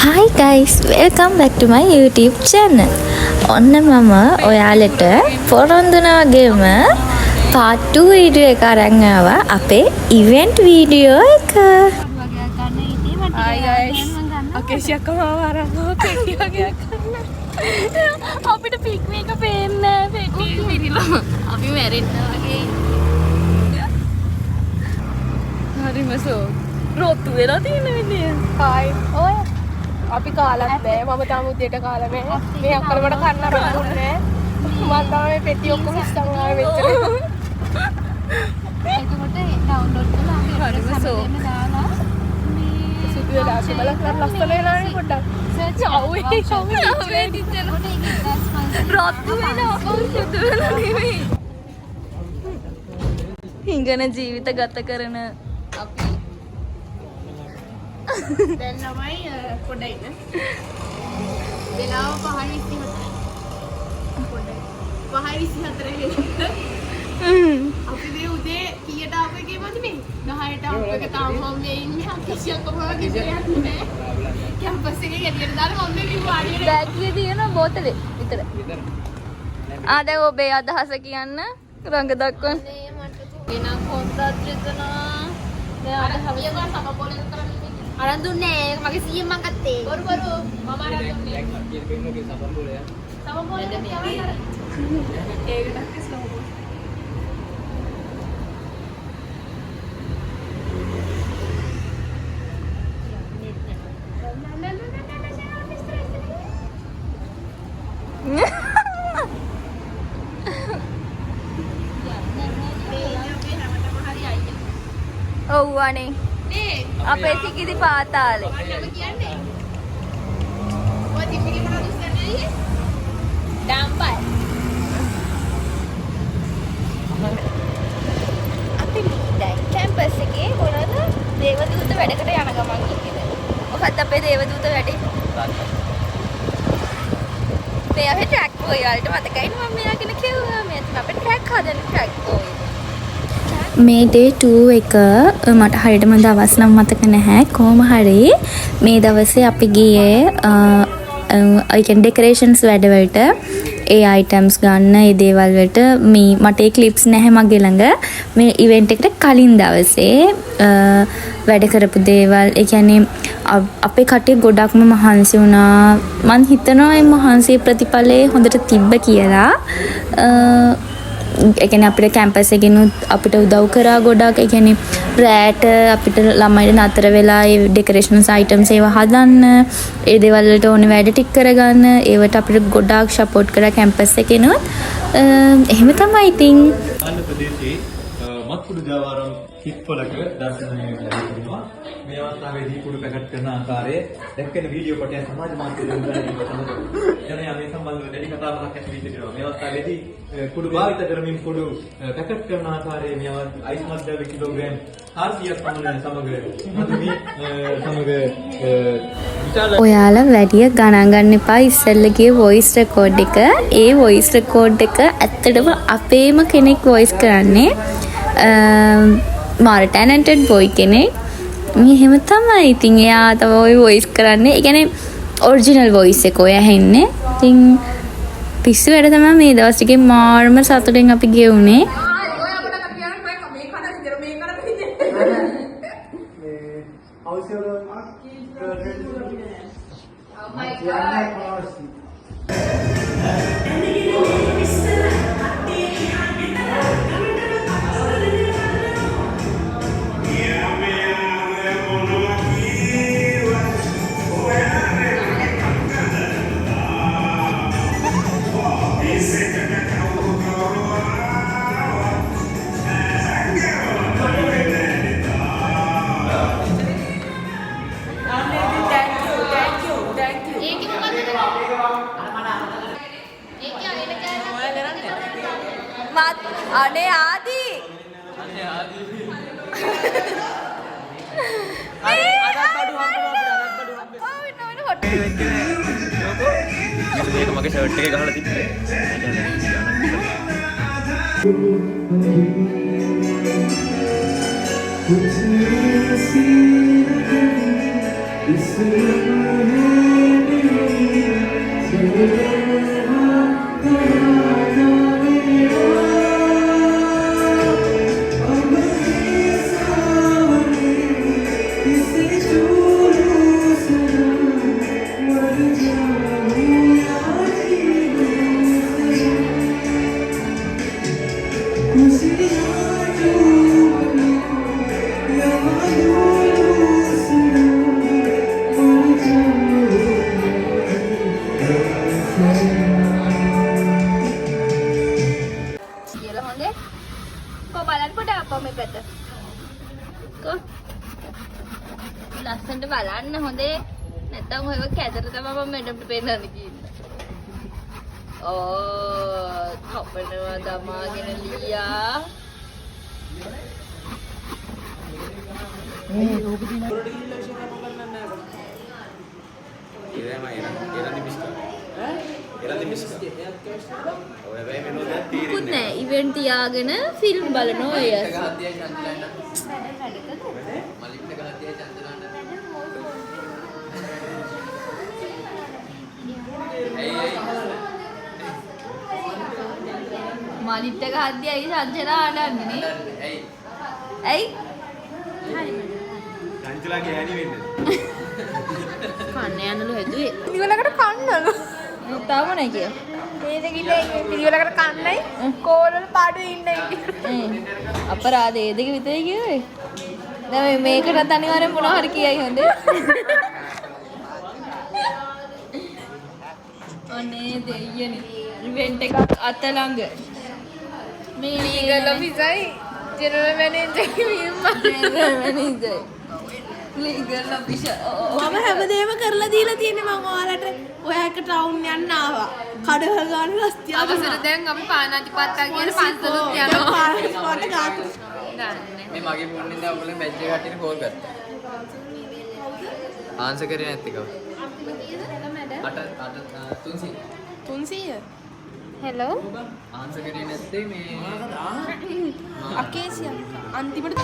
Hi guys, welcome back to my YouTube channel. ඔන්න මම ඔයාලට පොරොන්දුනා වගේම part 2 වීඩියෝ එක අරන් ආවා අපේ ඉවෙන්ට් වීඩියෝ එක. Hi guys. අකේෂියක් කමාව අරන් පෙට්ටි වගේක් ගන්න. අපිට පික්නික් එක පේන්නේ නැහැ පෙට්ටි පිරිලා. අපි මැරෙන්න වගේ. හරිම සෝ. රොත්තු වෙලා තියෙන විදිය. Hi. ඔය අපි කාලත් බෑ මම තාම උදේට කාලා නැහැ. මේ අක්කලකට කන්න බැලුන්නේ නැහැ. මම තමයි පෙට්ටි ඔක්කොම ඉස්සන් ආවේ මෙච්චර. එතකොට ඩවුන්ලෝඩ් කරලා අපි හරිම සෝ. දාලා සුදු වෙලා අපි බලන්න ලස්සන වෙලානේ පොඩ්ඩක්. රොත්තු වෙලා සුදු වෙලා නෙවෙයි. හිඟන ජීවිත ගත කරන අපි දැන් ළමයි පොඩ්ඩයි නේ. වෙලාව 5:24. පොඩ්ඩයි. 5:24 අපි මේ උදේ කීයට ආපු එකේ මදි මේ 10ට ආපු එක තාම මම මේ ඉන්නේ අකිසියක් කොහොමද කිව්වේ නෑ. කැම්පස් එකේ ගෙඩියට දාලා මම මේ වාඩියට බෑග් එකේ තියෙන බෝතලේ විතර. දැන් ඔබේ අදහස කියන්න රංග දක්වන්න. එන කොන්ත්‍රාත් දෙනවා. දැන් අද හවිය ගන්න සමපොලෙන් කරන්නේ. අරන් දුන්නේ මගේ සීයෙන් මං ගත්තේ. බරු මම අරන් දුන්නේ. සමපොලෙන් තමයි අර. ඒකට ස්ලෝ. ඔව් අනේ. අපේ සිකිදි පාතාලේ. ඔය තිපිලි මොනවද උස්සන්නේ? ඩම්පයි. අපි දැන් කැම්පස් එකේ මොනවද දේවදූත වැඩකට යන ගමන් ඉන්නේ. මොකක්ද අපේ දේවදූත වැඩේ? මේ අපේ ට්‍රැක් බෝයි වලට මතකයි මම මෙයාගෙන කිව්වා මේ අපේ ට්‍රැක් හදන ට්‍රැක් බෝයි. මේ day 2 එක මට හරියටම දවස් නම් මතක නැහැ. කොහොම හරි මේ දවසේ අපි ගියේ I can decorations වැඩවලට ඒ items ගන්න ඒ දේවල් වලට මේ මට ඒ clips නැහැ මගේ ළඟ. මේ event එකට කලින් දවසේ වැඩ කරපු දේවල් ඒ කියන්නේ අපේ කටේ ගොඩක්ම මහන්සි වුණා. මං හිතනවා මේ මහන්සියේ ප්‍රතිඵලය හොඳට තිබ්බ කියලා. ඒ කියන්නේ අපිට කැම්පස් එකෙනුත් අපිට උදව් කරා ගොඩක්. ඒ කියන්නේ රැට අපිට ළමයිට නතර වෙලා ඒ ඩෙකොරේෂන්ස් අයිටම්ස් ඒවා හදන්න, ඒ දේවල් වලට ඕනේ වැඩ ටික කරගන්න, ඒවට අපිට ගොඩාක් සපෝට් කරා කැම්පස් එකෙනුත්. එහෙම තමයි ඉතින්. ආන්ධ්‍ර ප්‍රදේශයේ මත්කුඩු ජාවාරම් කිප්පලක දර්ශනය ලැබෙනවා. මේ අවස්ථාවේදී කුඩු පැකට් කරන ආකාරය දැක්වෙන වීඩියෝ කොටය සමාජ මාධ්‍යවල යන මේ සම්බන්ධව දැඩි කතාවක් ඇති වී තිබෙනවා. මේ අවස්ථාවේදී කුඩු භාවිත කරමින් කුඩු පැකට් කරන ආකාරය මේ අයිස් මද්දව කිලෝග්‍රෑම් 400ක් පමණ සමග ඔයාලා වැඩිය ගණන් ගන්න එපා ඉස්සෙල්ලා ගිය voice record එක. ඒ voice record එක ඇත්තටම අපේම කෙනෙක් voice කරන්නේ. මාර talented boy කෙනෙක්. මේ එහෙම තමයි. ඉතින් එයා තමයි voice කරන්නේ. ඒ කියන්නේ original voice එක ඔය ඇහෙන්නේ. ඉතින් පිස්සු වැඩ තමයි මේ දවස් ටිකේ මාර්ම සතුටෙන් අපි ගෙවුනේ. අනේ ආදි. මේක මගේ ෂර්ට් එකේ ගහලා තිබ්බේ. कुछ ऐसी इस යන්න හොඳේ. නැත්තම් ඔයව කැදර තමයි මම මැඩම්ට පෙන්නන්න කියන්නේ. කපනවා දමාගෙන ලියා. කුත් නෑ ඉවෙන්ට් තියාගෙන ෆිල්ම් බලනවා ඔය. මලිට්ට ගහද්දී ඇයි සංචලා ආඩන්නේ නේ? ඇයි? සංචලාගේ ඈනි වෙන්නේ. කන්න යනලු හැදුවේ. පිළිවෙලකට කන්නලු. තාම නැහැ කිය. මේ දෙකින් පිළිවෙලකට කන්නයි කෝලවල පාඩුවේ ඉන්නයි. අපරාධ ඒ දෙක විතරයි කිව්වේ. දැන් මේකට අනිවාර්යෙන් මොනවා හරි කියයි හොඳේ. අනේ දෙයියනේ. ඉවෙන්ට් එකක් අත ළඟ. මේ ලීගල් ඔෆිසයි ජෙනරල් මැනේජර් ලීගල් ඔෆිෂර්. මම හැමදේම කරලා දීලා තියෙන්නේ මම ඔයාලට ඔයා එක ටවුන් යන්න ආවා. කඩවල ගන්න රස්තිය අවසර දැන් අපි පානාතිපත්තා කියන පන්සලට යනවා. පානාතිපත්ත ගන්න. මේ මගේ ෆෝන් එකෙන් ඔයගොල්ලෝ මැච් එක කට්ටියට කෝල් කරා. ආන්සර් කරේ නැති කව. 300 හෙලෝ ආන්සර් කරේ නැත්තේ මේ අකේසිය අන්තිමට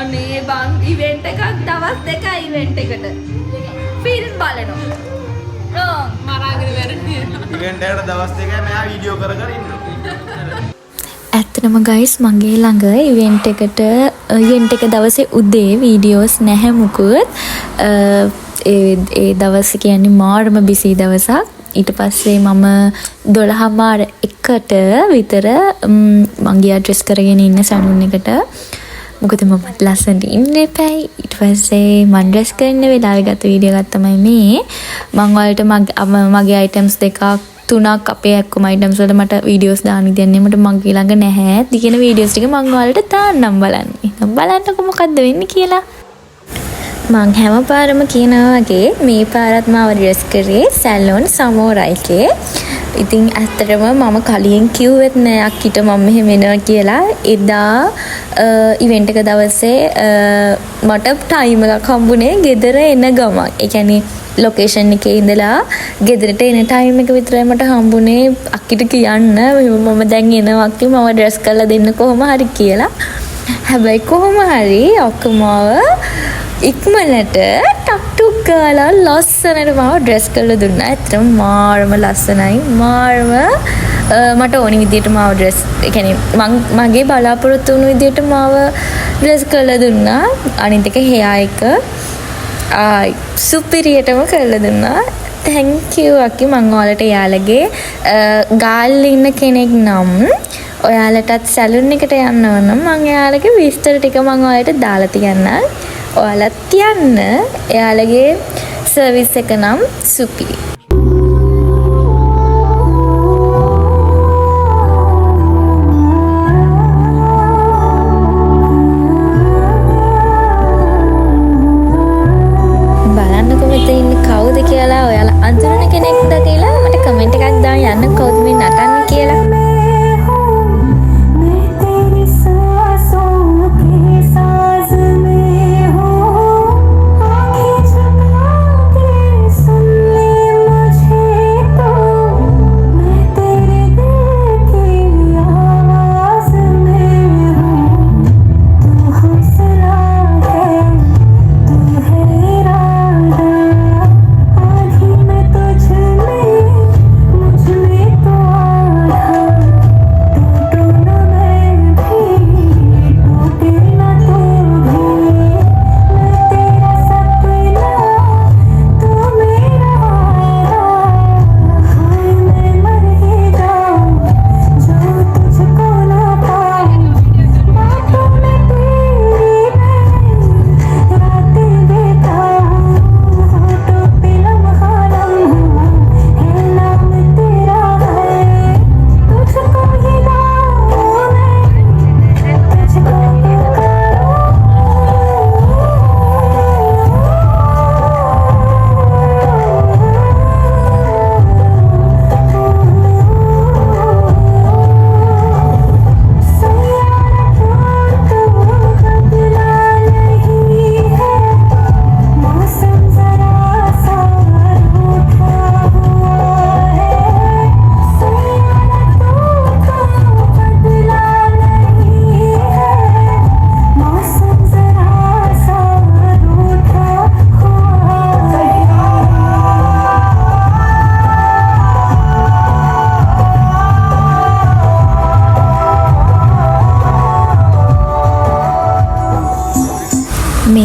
අනේ බං ඉවෙන්ට් එකක් දවස් 2යි ඉවෙන්ට් එකට ෆිල්ම් බලනවා මරාගෙන වැරදි ඉවෙන්ට් එකට දවස් දෙකයි මෙයා වීඩියෝ කර කර ඉන්නවා. ඇත්තටම ගයිස් මගේ ළඟ ඉවෙන්ට් එක දවසේ උදේ වීඩියෝස් නැහැ මුකුත්. ඒ දවස කියන්නේ මාරම බිසි දවසක්. ඊට පස්සේ මම 12:01ට විතර මං ගියා ඩ්‍රෙස් කරගෙන ඉන්න සැලුන් එකට. මොකද මමත් ලස්සනට ඉන්න එපැයි. ඊට පස්සේ මම ඩ්‍රෙස් කරන වෙලාවේ ගත්ත වීඩියෝ එකක් තමයි මේ. මම ඔයාලට මගේ අයිටම්ස් දෙකක් තුනක් අපේ එක්කම අයිටම්ස් වල මට වීඩියෝස් දාන්න දෙන්නේ මට මගේ ළඟ නැහැ. දිගින වීඩියෝස් ටික මම ඔයාලට දාන්නම් බලන්න. එහෙනම් බලන්නකො මොකද්ද වෙන්නේ කියලා. මං හැම පාරම කියනවා වගේ මේ පාරත් මාව ඩ්‍රෙස් කරේ සැලොන් සමෝරා එකේ. ඉතින් ඇත්තටම මම කලින් කිව්වෙත් නෑ අක්කිට මම මෙහෙම එනවා කියලා. එදා ඉවෙන්ට් එක දවසේ මට ටයිම් එකක් හම්බුනේ ගෙදර එන ගමන්. ඒ කියන්නේ ලොකේෂන් එකේ ඉඳලා ගෙදරට එන ටයිම් එක විතරයි මට හම්බුනේ අක්කිට කියන්න මම දැන් එනවා අක්කි මම ඩ්‍රෙස් කරලා දෙන්න කොහොම හරි කියලා. හැබැයි කොහොම හරි ඔක්කොම ඉක්මනට ටක්ටුක් ගාලා ලස්සනට මාව ඩ්‍රෙස් කරලා දුන්නා. ඇත්තටම මාරම ලස්සනයි. මාරම මට ඕනි විදියට මාව ඩ්‍රෙස් ඒ කියන්නේ මගේ බලාපොරොත්තු වුණු විදියට මාව ඩ්‍රෙස් කරලා දුන්නා. අනිත් එක හෙයා එක සුපිරියටම කරලා දුන්නා. thank you අක්කි. මං ඔයාලට යාළගේ ගාල් ඉන්න කෙනෙක් නම් ඔයාලටත් සැලුන් එකට යන්න ඕන නම් මං එයාලගේ විස්තර ටික මං ඔයාලට දාලා තියන්නම්. ඔයාලත් යන්න. එයාලගේ සර්විස් එක නම් සුපිරි. බලන්නකො මෙතන ඉන්නේ කවුද කියලා. ඔයාලා අඳුරන කෙනෙක්ද කියලා මට කමෙන්ට් එකක් දාන්න යන්න කවුද මේ නටන්නේ කියලා.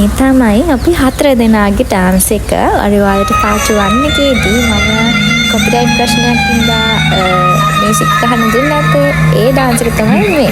මේ තමයි අපි 4 දෙනාගේ ඩාන්ස් එක. අර ඔයාලට පාර්ට් 1 එකේදී මම කොපිරයිට් ප්‍රශ්නයක් හින්දා මියුසික් අහන්න දුන්නේ නැත්තේ. ඒ ඩාන්ස් එක තමයි මේ.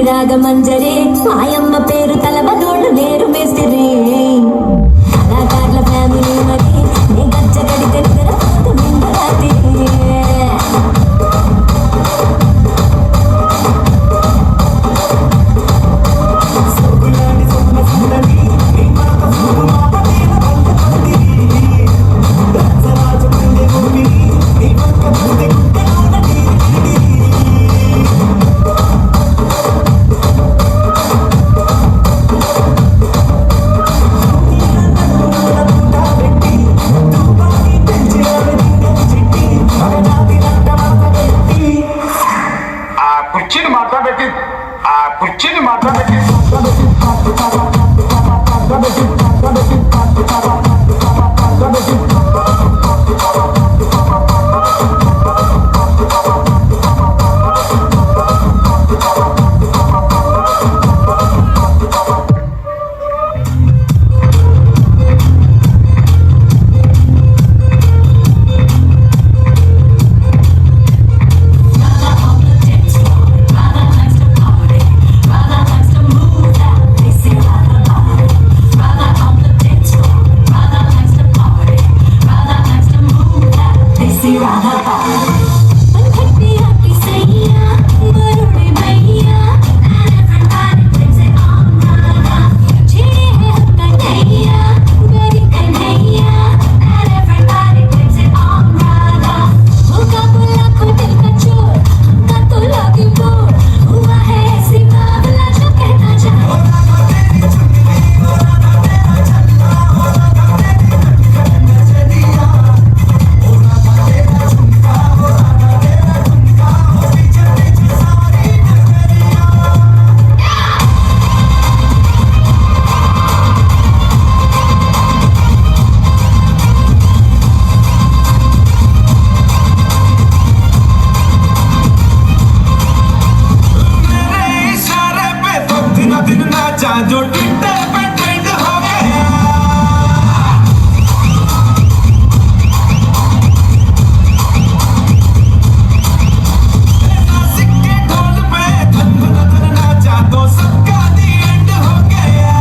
రాగమంజరే మాయమ్మ పేరు తలబదోళ్ళు వేరు మేస్తిరి కళాకారుల ఫ్యామిలీ మరి నీ గచ్చ కడితే నిద్రపోదు నిండు రాత్రి नाचा जो ट्विटर पे ट्रेंड हो गया सिक्के ढोल पे धन धन धन नाचा तो सबका दी एंड हो गया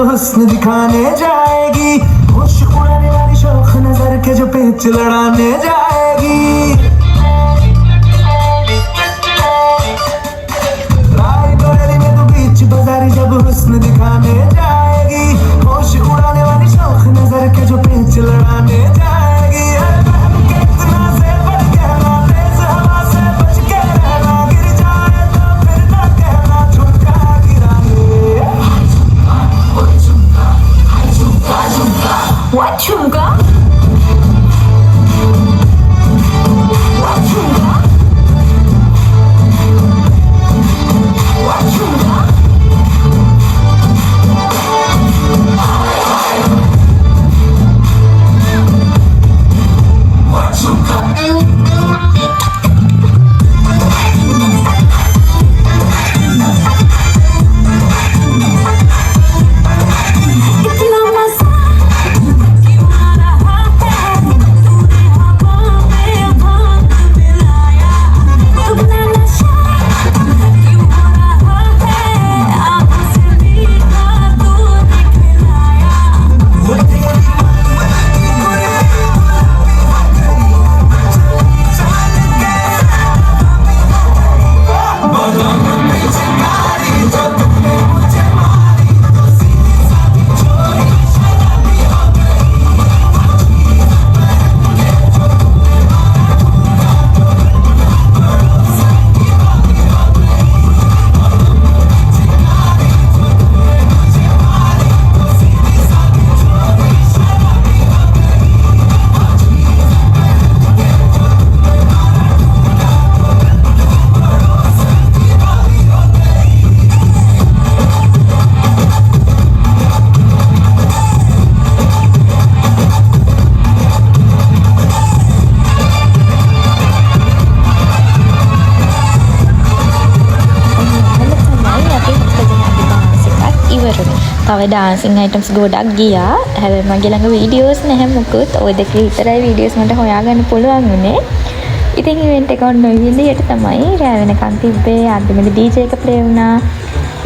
हुस्न दिखाने जाएगी होश उड़ाने वाली शौक नजर के जो पेच लड़ाने जाएगी रायबरेली में तो बीच बाजारी जब हुस्न दिखाने जाएगी होश उड़ाने वाली शौक नजर के जो पेच लड़ाने जाएगी कितना से बढ़ के ना तेज हवा से बच के रहना गिर जाए तो फिर ना कहना झुमका गिरा What chunga? තව ඩාන්සින් අයිටම්ස් ගොඩක් ගියා. හැබැයි මගේ ළඟ වීඩියෝස් නැහැ මොකුත්. ওই දෙකේ විතරයි වීඩියෝස් මට හොයාගන්න පුළුවන් වුණේ. ඉතින් ඉවෙන්ට් එක ඔන්න ඔය විදිහට තමයි රෑ වෙනකන් තිබ්බේ. අන්තිමට DJ එක ප්ලේ වුණා.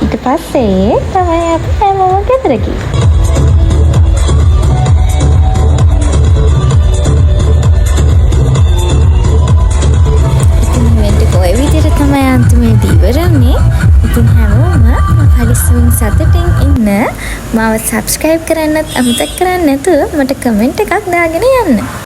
ඊට පස්සේ තමයි අපි හැමෝම ගෙදර ගියේ. ඔය විදිහට තමයි අන්තිමේදී ඉවරන්නේ. ඉතින් හැමෝම පරිස්සමින් සතුටින් ඉන්න. මාව subscribe කරන්නත් අමතක කරන්නේ නැතුව මට කමෙන්ට් එකක් දාගෙන යන්න.